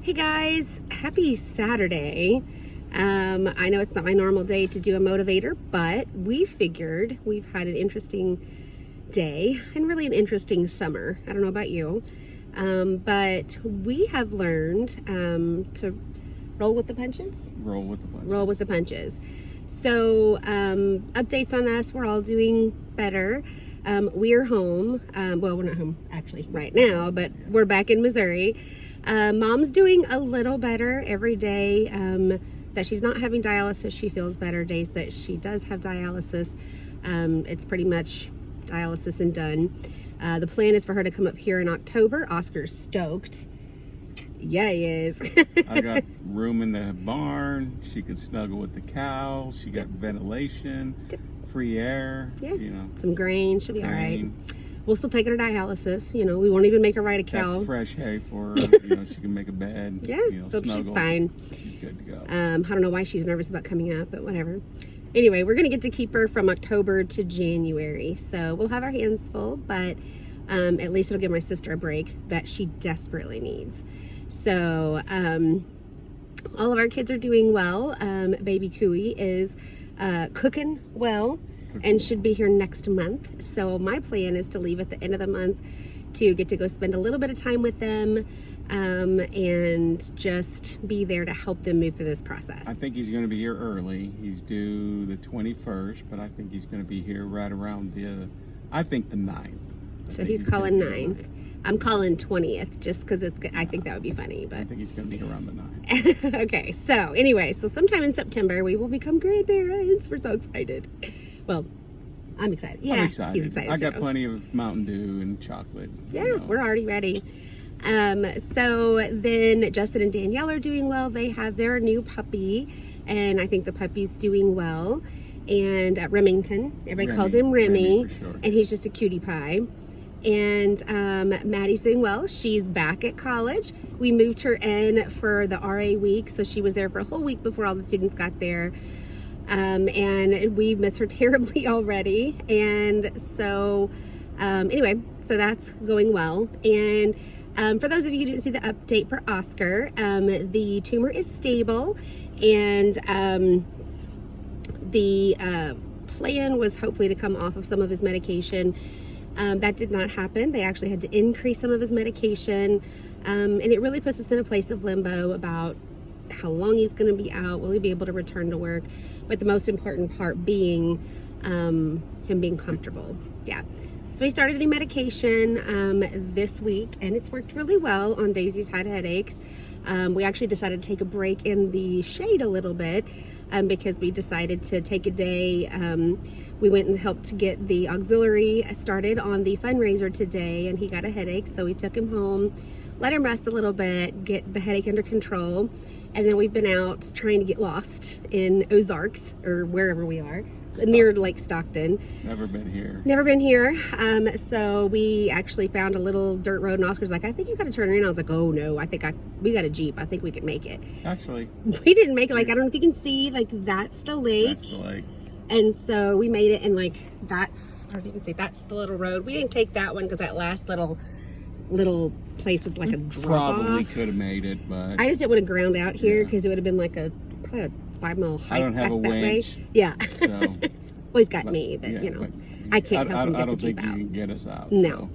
Hey guys, happy Saturday. I know it's not my normal day to do a motivator, but we figured we've had an interesting day and really an interesting summer. I don't know about you, but we have learned to roll with the punches. Roll with the punches. Roll with the punches. So updates on us, we're all doing better. We're home. Well, we're not home actually right now, but we're back in Missouri. Mom's doing a little better every day that she's not having dialysis. She feels better. Days that she does have dialysis, it's pretty much dialysis and done. The plan is for her to come up here in October. Oscar's stoked. Yeah, he is. I got room in the barn. She can snuggle with the cow. She got ventilation, free air. Yeah, you know, some grain. She'll be all right. We'll still take her to dialysis. You know, we won't even make her ride a cow. Got fresh hay for her. You know, she can make a bed. Yeah, so snuggle. she's fine. She's good to go. I don't know why she's nervous about coming up, but whatever. Anyway, we're going to get to keep her from October to January. So we'll have our hands full, but at least it'll give my sister a break that she desperately needs. So all of our kids are doing well. Baby Cooey is cooking well and should be here next month. So my plan is to leave at the end of the month to get to go spend a little bit of time with them and just be there to help them move through this process. I think he's going to be here early. He's due the 21st, but I think he's going to be here right around the 9th. So he's calling 9th. I'm calling 20th just because I think that would be funny. But I think he's going to be around the 9th. Okay, so anyway, so sometime in September we will become grandparents. We're so excited. Well, I'm excited. Yeah, I'm excited. He's excited I got too. plenty of Mountain Dew and chocolate. Yeah, we're already ready. So then Justin and Danielle are doing well. They have their new puppy, and I think the puppy's doing well. And Remington, everybody calls him Remy, for sure. and he's just a cutie pie. And Maddie's doing well. She's back at college. We moved her in for the RA week, so she was there for a whole week before all the students got there. And we miss her terribly already. And so anyway, so that's going well. And for those of you who didn't see the update for Oscar, the tumor is stable, and the plan was hopefully to come off of some of his medication. That did not happen. They actually had to increase some of his medication, and it really puts us in a place of limbo about how long he's going to be out. Will he be able to return to work? But the most important part being him being comfortable. Yeah. So we started a new medication this week, and it's worked really well on days he's had headaches. We actually decided to take a break in the shade a little bit because we decided to take a day. We went and helped get the auxiliary started on the fundraiser today, and he got a headache, so we took him home, let him rest a little bit, get the headache under control, and then we've been out trying to get lost in Ozarks or wherever we are. Near Lake Stockton. Never been here. Never been here. So we actually found a little dirt road, and Oscar's like, I think you gotta turn around. I was like, oh no, we got a Jeep. I think we could make it. Actually, we didn't make it. Like, I don't know if you can see, like, that's the lake. That's the lake. And so we made it, and like, that's, I don't know if you can see, that's the little road. We didn't take that one because that last little place was like a drop Probably off. could have made it, but I just didn't want to ground out here because it would have been like probably a 5-mile hike. I don't have a winch. Yeah. So, well, he's got me, but you know, I can't help him get the Jeep out. I don't think you can get us out. No.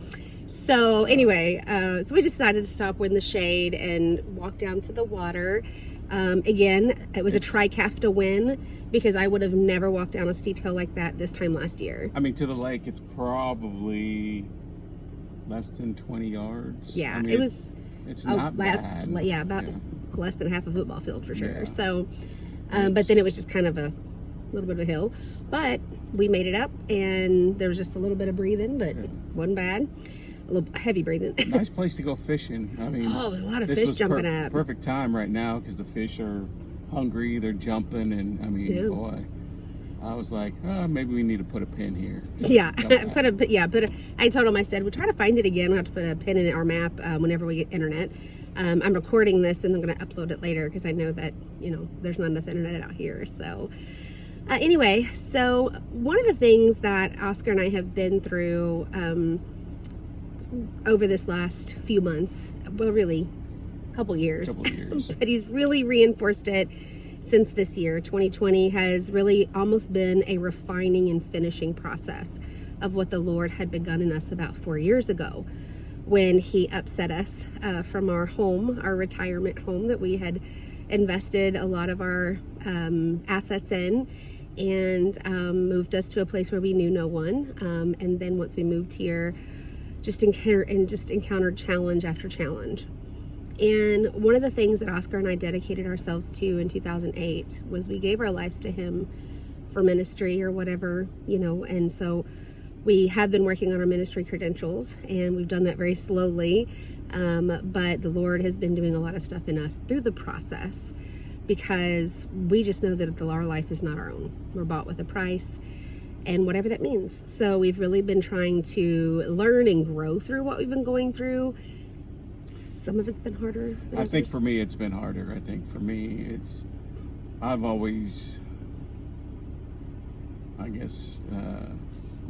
So anyway, so we decided to stop in the shade and walk down to the water. Again, it was a trifecta win because I would have never walked down a steep hill like that this time last year. I mean, to the lake, it's probably less than 20 yards. Yeah, I mean, it was. It's not bad. Yeah, about less than half a football field for sure. Yeah. So, but then it was just kind of a little bit of a hill. But we made it up, and there was just a little bit of breathing, but wasn't bad. A little heavy breathing. Nice place to go fishing. I mean, oh, there's a lot of fish jumping up. Perfect time right now because the fish are hungry. They're jumping, and I mean, boy, I was like, oh, maybe we need to put a pin here. Yeah, I told him, I said, we'll try to find it again. We'll have to put a pin in our map whenever we get internet. I'm recording this, and I'm going to upload it later because I know that, you know, there's not enough internet out here. So anyway, so one of the things that Oscar and I have been through over this last few months, well, really couple years. Couple years. But he's really reinforced it since this year. 2020 has really almost been a refining and finishing process of what the Lord had begun in us about 4 years ago, when he upset us from our home, our retirement home that we had invested a lot of our assets in, and moved us to a place where we knew no one. And then once we moved here, just encountered challenge after challenge. And one of the things that Oscar and I dedicated ourselves to in 2008 was we gave our lives to him for ministry or whatever, and so we have been working on our ministry credentials, and we've done that very slowly, but the Lord has been doing a lot of stuff in us through the process, because we just know that our life is not our own. We're bought with a price, and whatever that means. So we've really been trying to learn and grow through what we've been going through. Some of it's been harder than I others. think for me it's been harder. I think for me I've always, I guess,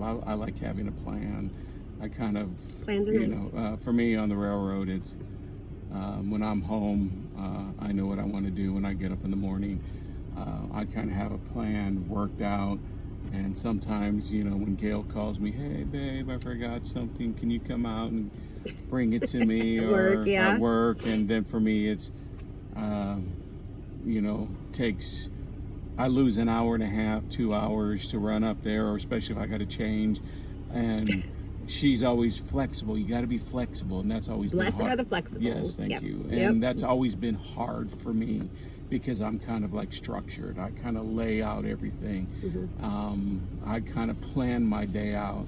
I like having a plan. I kind of, Plans are nice. For me on the railroad, it's when I'm home, I know what I want to do when I get up in the morning. I kind of have a plan worked out, and sometimes, when Gail calls me, hey babe, I forgot something, can you come out and bring it to me? Or work. And then for me it's takes, I lose an hour and a half, 2 hours to run up there, or especially if I got to change. And she's always flexible. You got to be flexible, and that's always Blessed been hard. are the flexible. Yes, thank you. And that's always been hard for me, because I'm kind of like structured. I kind of lay out everything. Mm-hmm. I kind of plan my day out,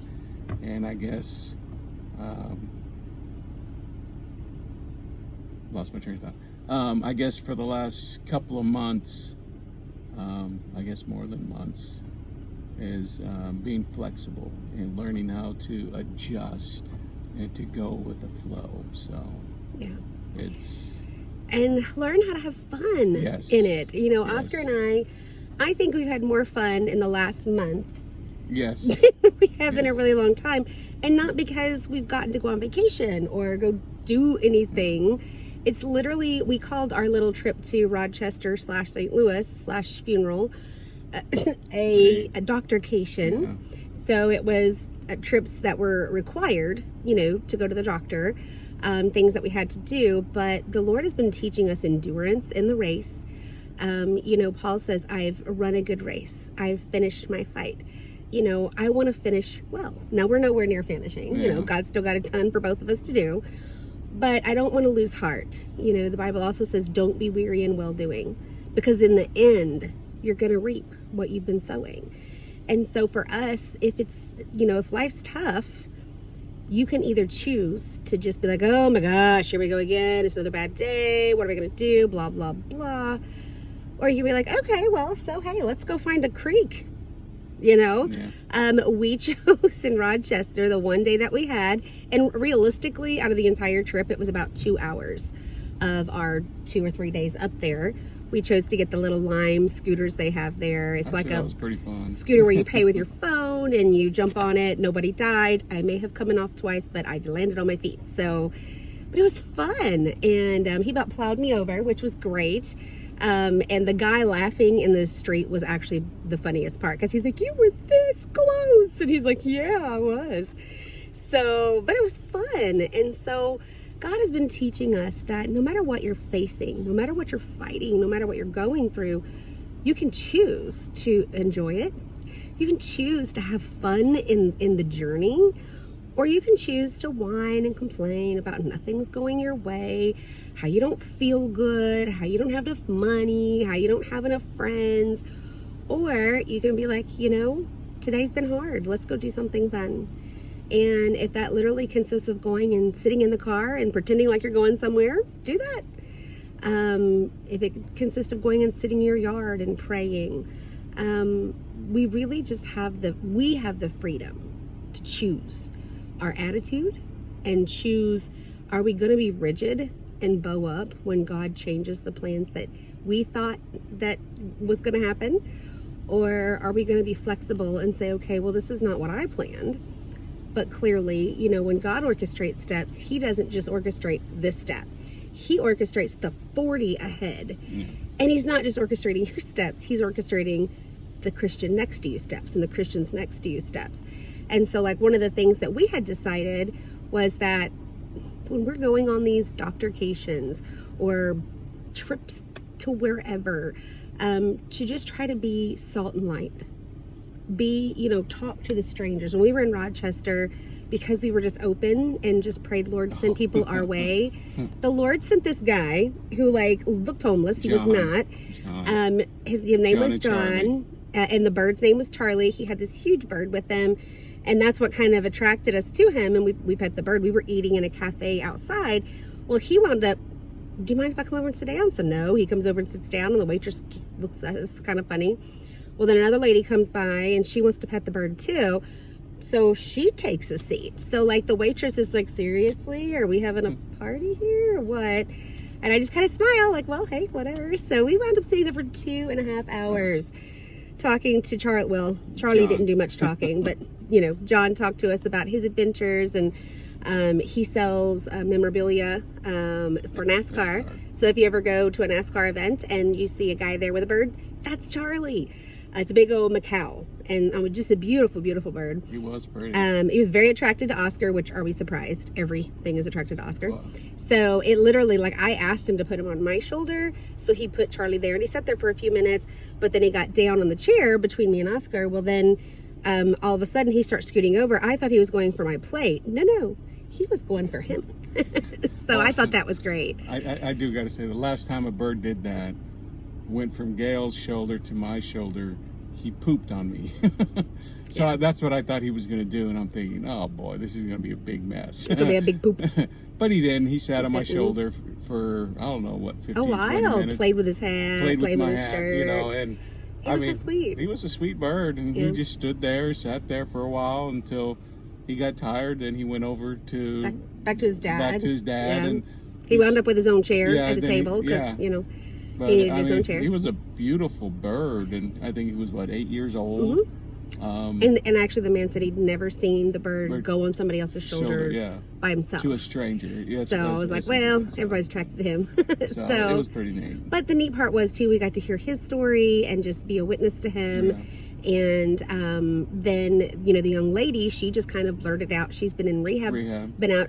and I guess lost my train of thought. I guess for the last couple of months, I guess more than months, is being flexible and learning how to adjust and to go with the flow. So and learn how to have fun in it. Oscar and I think we've had more fun in the last month than we have in a really long time. And not because we've gotten to go on vacation or go do anything. It's literally, we called our little trip to Rochester / St. Louis / funeral a doctorcation. So it was trips that were required, to go to the doctor, things that we had to do. But the Lord has been teaching us endurance in the race. Paul says, I've run a good race. I've finished my fight. I want to finish well. Now we're nowhere near finishing. God's still got a ton for both of us to do. But I don't want to lose heart. The Bible also says, don't be weary in well-doing, because in the end, you're going to reap what you've been sowing. And so for us, if it's, if life's tough, you can either choose to just be like, oh my gosh, here we go again. It's another bad day. What are we going to do? Blah, blah, blah. Or you can be like, okay, well, so hey, let's go find a creek. We chose in Rochester the one day that we had, and realistically out of the entire trip it was about 2 hours of our 2 or 3 days up there. We chose to get the little Lime scooters they have there. It's like a pretty fun scooter where you pay with your phone and you jump on it. Nobody died. I may have come off twice, but I landed on my feet. But it was fun, and he about plowed me over, which was great. And the guy laughing in the street was actually the funniest part, because he's like, you were this close. And he's like, yeah, I was. But it was fun. And so God has been teaching us that no matter what you're facing, no matter what you're fighting, no matter what you're going through, you can choose to enjoy it. You can choose to have fun in the journey. Or you can choose to whine and complain about nothing's going your way, how you don't feel good, how you don't have enough money, how you don't have enough friends. Or you can be like, today's been hard. Let's go do something fun. And if that literally consists of going and sitting in the car and pretending like you're going somewhere, do that. If it consists of going and sitting in your yard and praying, we really just have the freedom to choose our attitude and choose, are we going to be rigid and bow up when God changes the plans that we thought that was going to happen? Or are we going to be flexible and say, okay, well, this is not what I planned, but clearly, when God orchestrates steps, he doesn't just orchestrate this step. He orchestrates the 40 ahead. Yeah. And he's not just orchestrating your steps, he's orchestrating the Christian next to you steps and the Christians next to you steps. And so like one of the things that we had decided was that when we're going on these doctorcations or trips to wherever, to just try to be salt and light. Talk to the strangers. When we were in Rochester, because we were just open and just prayed, Lord, send people our way. The Lord sent this guy who like looked homeless. He was not. His name was John, and the bird's name was Charlie. He had this huge bird with him. And that's what kind of attracted us to him. And we pet the bird. We were eating in a cafe outside. Well, he wound up, do you mind if I come over and sit down? So no, he comes over and sits down, and the waitress just looks at us kind of funny. Well, then another lady comes by and she wants to pet the bird too. So she takes a seat. So like the waitress is like, seriously, are we having a party here or what? And I just kind of smile like, well, hey, whatever. So we wound up sitting there for 2.5 hours talking to Charlie. Well, Charlie didn't do much talking, but John talked to us about his adventures, and he sells memorabilia for NASCAR. So if you ever go to a NASCAR event and you see a guy there with a bird, that's Charlie. It's a big old macaw, and just a beautiful, beautiful bird. He was pretty. He was very attracted to Oscar, which, are we surprised? Everything is attracted to Oscar. Wow. So it literally, like, I asked him to put him on my shoulder, so he put Charlie there, and he sat there for a few minutes, but then he got down on the chair between me and Oscar. Well, then all of a sudden he starts scooting over. I thought he was going for my plate. No, he was going for him. So I thought that was great. I do got to say, the last time a bird did that, went from Gail's shoulder to my shoulder, he pooped on me. So Yeah. that's what I thought he was going to do, and I'm thinking, oh boy, this is going to be a big mess. It's going to be a big poop. But he didn't. He sat on my Exactly. shoulder for I don't know what, 15, A 20 while. minutes. Played with his hat, Played with my his hat, shirt. and He was so sweet. He was a sweet bird, and Yeah. he just stood there, sat there for a while until he got tired. Then he went over to Back to his dad. Yeah. and He wound up with his own chair Yeah, at the then he- table because, yeah. But, he needed his own chair. He was a beautiful bird, and I think he was 8 years old. And actually the man said he'd never seen the bird Bird- go on somebody else's shoulder yeah, by himself. to a stranger. Yeah, So I was like, well, everybody's attracted to him. So it was pretty neat. But the neat part was too, we got to hear his story and just be a witness to him. And then, the young lady, she just kind of blurted out, she's been in rehab.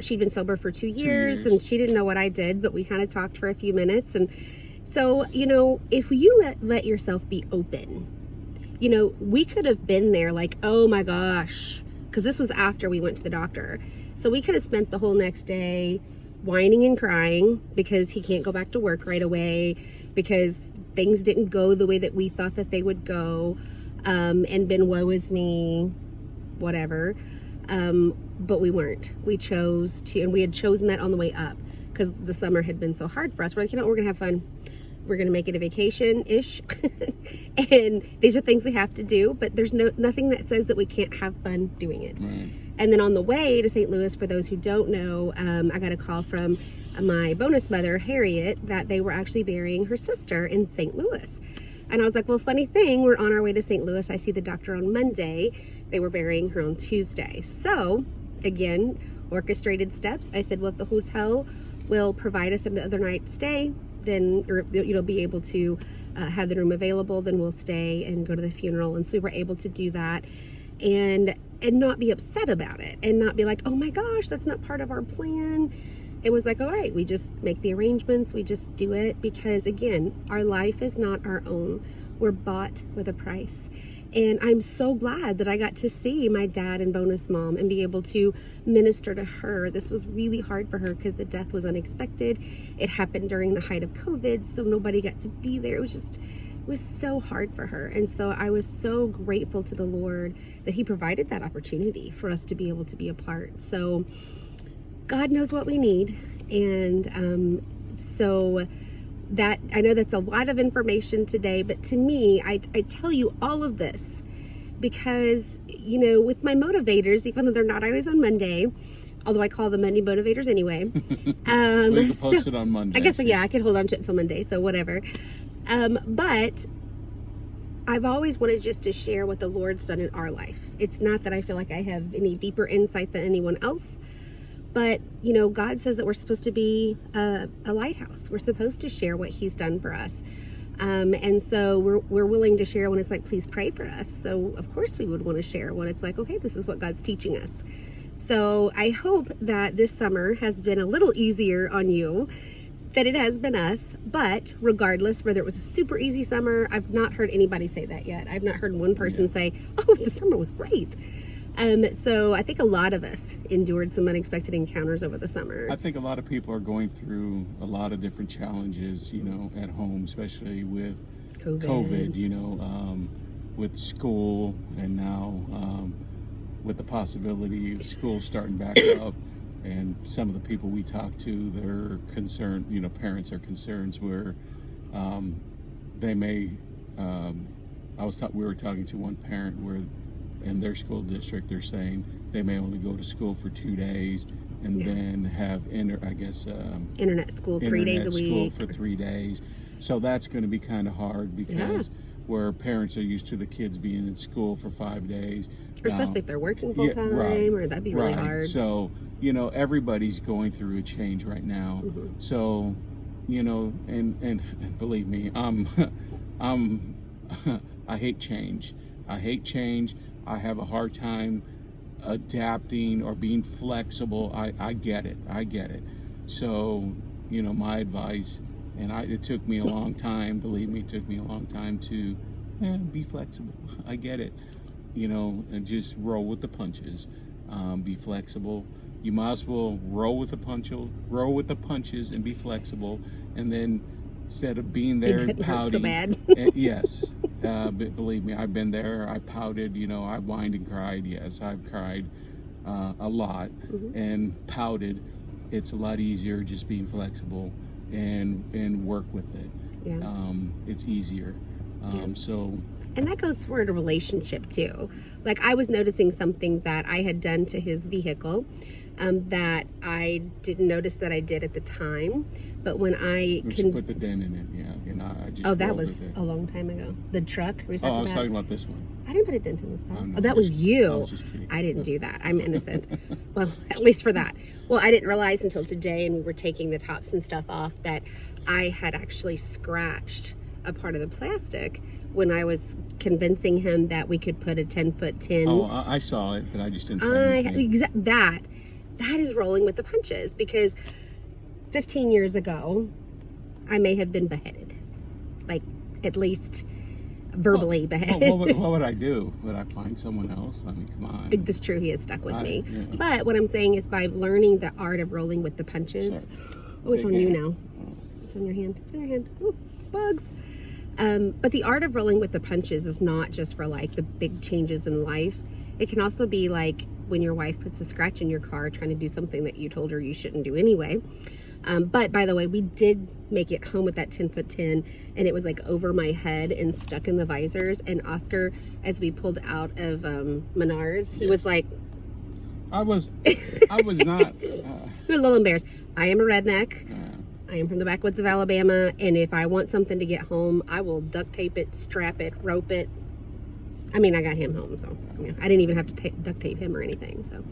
She'd been sober for 2 years, and she didn't know what I did, but we kind of talked for a few minutes. And so, if you let yourself be open, we could have been there like, oh my gosh, because this was after we went to the doctor. So we could have spent the whole next day whining and crying because he can't go back to work right away, because things didn't go the way that we thought that they would go, and been woe is me, whatever. But we weren't. We chose to, and we had chosen that on the way up because the summer had been so hard for us. We're like, we're going to have fun. We're going to make it a vacation-ish. And these are things we have to do, but there's nothing that says that we can't have fun doing it. Right. And then on the way to St. Louis, for those who don't know, I got a call from my bonus mother, Harriet, that they were actually burying her sister in St. Louis. And I was like, well, funny thing, we're on our way to St. Louis. I see the doctor on Monday. They were burying her on Tuesday. So, again, orchestrated steps. I said, well, if the hotel will provide us another night's stay, then you'll be able to have the room available, then we'll stay and go to the funeral. And so we were able to do that and not be upset about it and not be like, oh my gosh, that's not part of our plan. It was like, all right, we just make the arrangements, we just do it, because again, our life is not our own. We're bought with a price. And I'm so glad that I got to see my dad and bonus mom and be able to minister to her. This was really hard for her because the death was unexpected. It happened during the height of COVID, so nobody got to be there. It was so hard for her. And so I was so grateful to the Lord that he provided that opportunity for us to be able to be a part. So God knows what we need. And so that, I know that's a lot of information today, but to me, I tell you all of this because, with my motivators, even though they're not always on Monday, although I call them Monday motivators anyway. We can post it on Monday. I guess, I could hold on to it until Monday, so whatever. But I've always wanted just to share what the Lord's done in our life. It's not that I feel like I have any deeper insight than anyone else, But, you know, God says that we're supposed to be a lighthouse. We're supposed to share what he's done for us. And so we're willing to share when it's like, please pray for us. So of course we would want to share when it's like, okay, this is what God's teaching us. So I hope that this summer has been a little easier on you than it has been us. But regardless, whether it was a super easy summer, I've not heard anybody say that yet. I've not heard one person say, oh, the summer was great. So I think a lot of us endured some unexpected encounters over the summer. I think a lot of people are going through a lot of different challenges, you know, at home, especially with COVID, you know, with school, and now with the possibility of school starting back up. And some of the people we talk to, they're concerned, you know, parents are concerned where they may, we were talking to one parent where in their school district, they're saying they may only go to school for 2 days and then have internet school 3 days a week. School for 3 days. So that's going to be kind of hard because where parents are used to the kids being in school for 5 days. Or especially if they're working full time, or that'd be really hard. So, you know, everybody's going through a change right now. So, you know, and believe me, I hate change. I have a hard time adapting or being flexible. I get it. So, you know, my advice, and it took me a long time, believe me, it took me a long time to be flexible. I get it, you know, and just roll with the punches. Be flexible. You might as well roll with the punches and be flexible. And then instead of being there and pouting, so bad. Yes, but believe me, I've been there. I pouted, you know, I whined and cried. Yes, I've cried a lot and pouted. It's a lot easier just being flexible and work with it. It's easier. And that goes toward a relationship too. Like, I was noticing something that I had done to his vehicle that I didn't notice that I did at the time. But when I put the dent in it, and I just that was a long time ago. The truck? I was talking about this one. I didn't put a dent in this car. No, oh, that was you. I was just kidding. I didn't do that. I'm innocent. Well, at least for that. Well, I didn't realize until today, and we were taking the tops and stuff off, that I had actually scratched a part of the plastic when I was convincing him that we could put a 10-foot tin. Oh, I saw it, but I just didn't say anything. That is rolling with the punches, because 15 years ago, I may have been beheaded. Like, at least verbally beheaded. What would I do? Would I find someone else? I mean, come on. It's true, he is stuck with me. But what I'm saying is, by learning the art of rolling with the punches. Sure. Oh, it's on you now. It's on your hand. It's on your hand. Ooh, bugs. But the art of rolling with the punches is not just for like the big changes in life. It can also be like when your wife puts a scratch in your car trying to do something that you told her you shouldn't do anyway. But by the way, we did make it home with that 10-foot tin, and it was like over my head and stuck in the visors. And Oscar, as we pulled out of Menards, he was like, I was not. He was a little embarrassed. I am a redneck. I am from the backwoods of Alabama, and if I want something to get home, I will duct tape it, strap it, rope it. I mean, I got him home, so I didn't even have to duct tape him or anything. So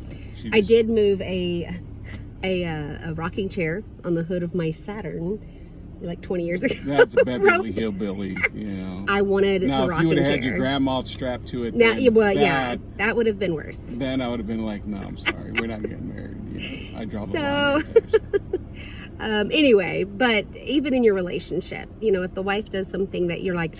I did move a rocking chair on the hood of my Saturn like 20 years ago. That's a Beverly Hillbilly, you know. I wanted the rocking chair. Now, if you would have had your grandma strapped to it, that would have been worse. Then I would have been like, no, I'm sorry, we're not getting married. You know, I draw the line. Anyway, but even in your relationship, you know, if the wife does something that you're like,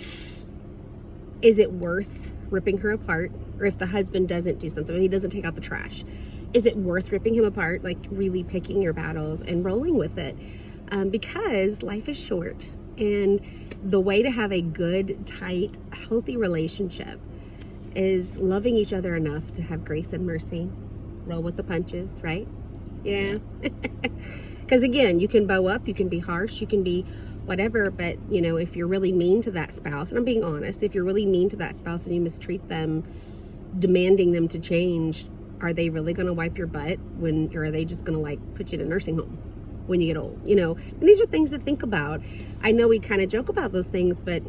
is it worth ripping her apart? Or if the husband doesn't do something, he doesn't take out the trash, is it worth ripping him apart? Like, really picking your battles and rolling with it, because life is short, and the way to have a good, tight, healthy relationship is loving each other enough to have grace and mercy, roll with the punches, right? Yeah. Because again, you can bow up, you can be harsh, you can be whatever, but you know, if you're really mean to that spouse, and I'm being honest, if you're really mean to that spouse and you mistreat them, demanding them to change, are they really going to wipe your butt or are they just going to like put you in a nursing home when you get old? You know, and these are things to think about. I know we kind of joke about those things, but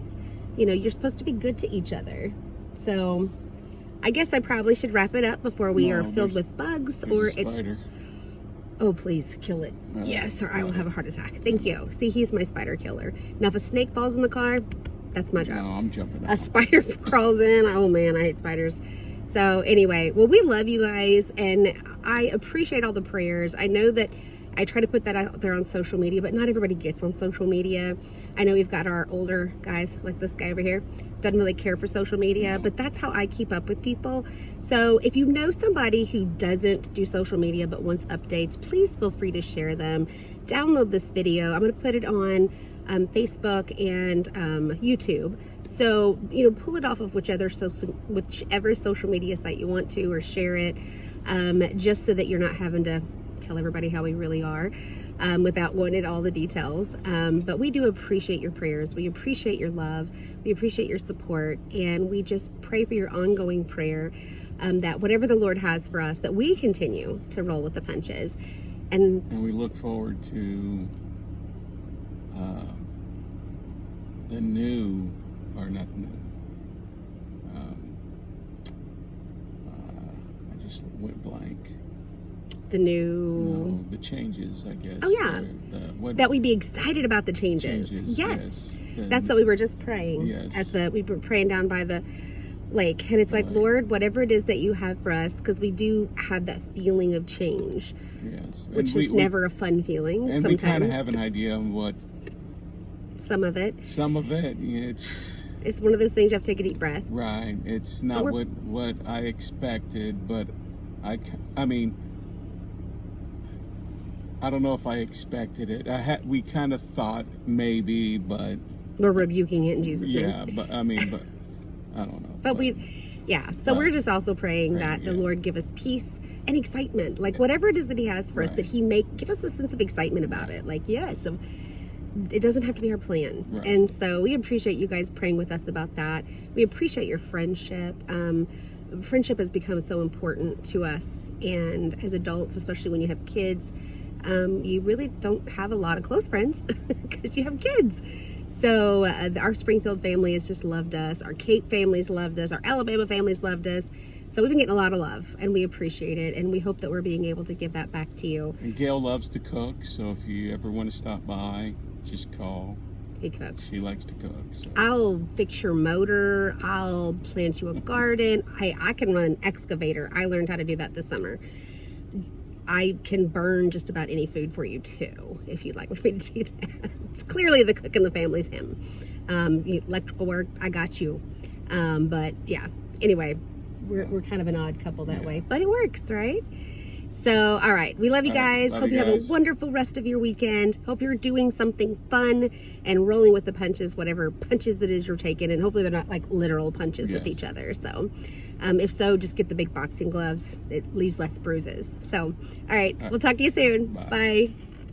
you know, you're supposed to be good to each other. So I guess I probably should wrap it up before we are filled with bugs. Or a spider. Oh, please kill it. Yes, or I will have a heart attack. Thank you. See, he's my spider killer. Now, if a snake falls in the car, that's my job. No, I'm jumping out. A spider crawls in. Oh man, I hate spiders. So anyway, well, we love you guys, and I appreciate all the prayers. I know that I try to put that out there on social media, but not everybody gets on social media. I know we've got our older guys, like this guy over here, doesn't really care for social media, but that's how I keep up with people. So if you know somebody who doesn't do social media but wants updates, please feel free to share them. Download this video. I'm going to put it on Facebook and YouTube. So, you know, pull it off of whichever social media site you want to, or share it, just so that you're not having to tell everybody how we really are, without going into all the details. But we do appreciate your prayers. We appreciate your love. We appreciate your support. And we just pray for your ongoing prayer, that whatever the Lord has for us, that we continue to roll with the punches. And we look forward to the new, or not new, I just went blank. The new... No, the changes, I guess. Oh, yeah. That we be excited about the changes. Yes. That's what we were just praying. Yes. We were praying down by the lake. And it's like, Lord, whatever it is that you have for us, because we do have that feeling of change. Yes. Which is never a fun feeling. And sometimes. we kind of have an idea of what... Some of it. It's one of those things you have to take a deep breath. Right. It's not what I expected, but I mean... I don't know if I expected it. We kind of thought maybe, but... We're rebuking it in Jesus' name. Yeah, but I mean, but I don't know. But we're just also praying that the Lord give us peace and excitement. Like whatever it is that he has for us, that he give us a sense of excitement about it. Like, yes, it doesn't have to be our plan. Right. And so we appreciate you guys praying with us about that. We appreciate your friendship. Friendship has become so important to us. And as adults, especially when you have kids, you really don't have a lot of close friends because you have kids. So our Springfield family has just loved us. Our Cape family's loved us. Our Alabama family's loved us. So we've been getting a lot of love, and we appreciate it. And we hope that we're being able to give that back to you. And Gail loves to cook, so if you ever want to stop by, just call. He cooks. She likes to cook. So. I'll fix your motor. I'll plant you a garden. I can run an excavator. I learned how to do that this summer. I can burn just about any food for you too, if you'd like me to do that. It's clearly the cook in the family's him. Electrical work, I got you. But yeah, anyway, we're kind of an odd couple that way, but it works, right? So, all right, we love you guys. Hope you have a wonderful rest of your weekend. Hope you're doing something fun and rolling with the punches, whatever punches it is you're taking, and hopefully they're not like literal punches with each other. So, if so, just get the big boxing gloves. It leaves less bruises. So, all right, we'll talk to you soon. Bye.